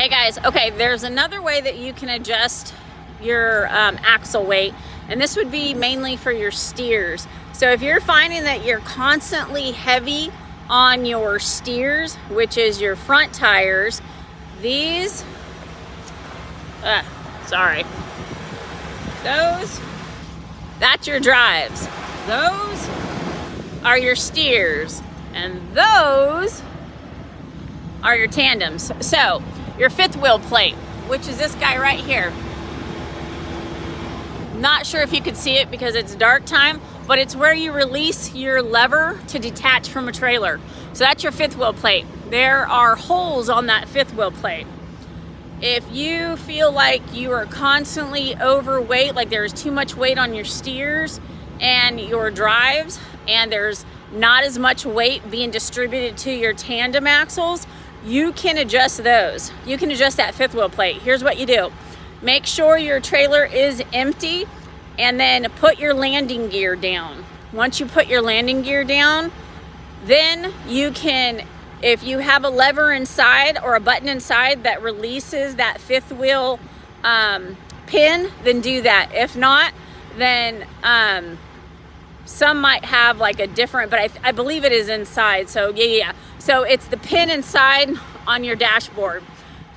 Hey guys, okay, there's another way that you can adjust your axle weight, and this would be mainly for your steers. So if you're finding that you're constantly heavy on your steers, which is your front tires, these, that's your drives. Those are your steers, and those are your tandems. So your fifth wheel plate, which is this guy right here. Not sure if you could see it because it's dark time, but it's where you release your lever to detach from a trailer. So that's your fifth wheel plate. There are holes on that fifth wheel plate. If you feel like you are constantly overweight, like there's too much weight on your steers and your drives, and there's not as much weight being distributed to your tandem axles, you can adjust those. You can adjust that fifth wheel plate. Here's what you do. Make sure your trailer is empty, and then put your landing gear down. Once you put your landing gear down, then you can, if you have a lever inside or a button inside that releases that fifth wheel pin, then do that. If not, then some might have like a different, but I believe it is inside. So yeah. So it's the pin inside on your dashboard.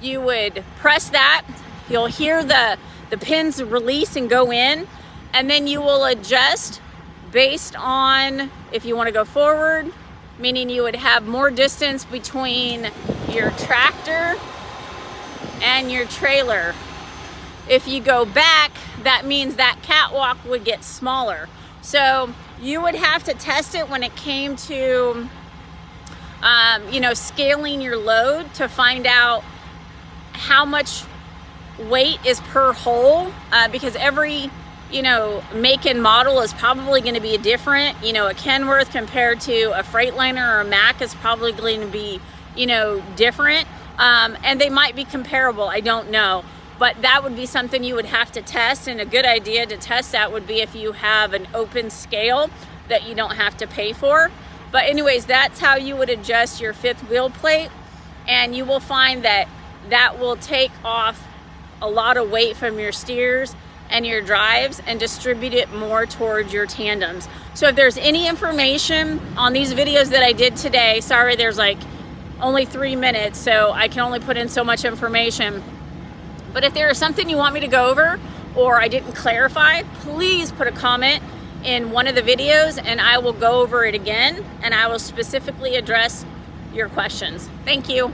You would press that. You'll hear the pins release and go in, and then you will adjust based on if you want to go forward, meaning you would have more distance between your tractor and your trailer. If you go back, that means that catwalk would get smaller. So you would have to test it when it came to scaling your load to find out how much weight is per hole, because every make and model is probably going to be different. A Kenworth compared to a Freightliner or a Mack is probably going to be different, and they might be comparable, I don't know, but that would be something you would have to test. And a good idea to test that would be if you have an open scale that you don't have to pay for. But anyways, that's how you would adjust your fifth wheel plate, and you will find that will take off a lot of weight from your steers and your drives and distribute it more towards your tandems. So if there's any information on these videos that I did today, sorry, there's like only 3 minutes, so I can only put in so much information. But if there is something you want me to go over or I didn't clarify, please put a comment in one of the videos and I will go over it again, and I will specifically address your questions. Thank you.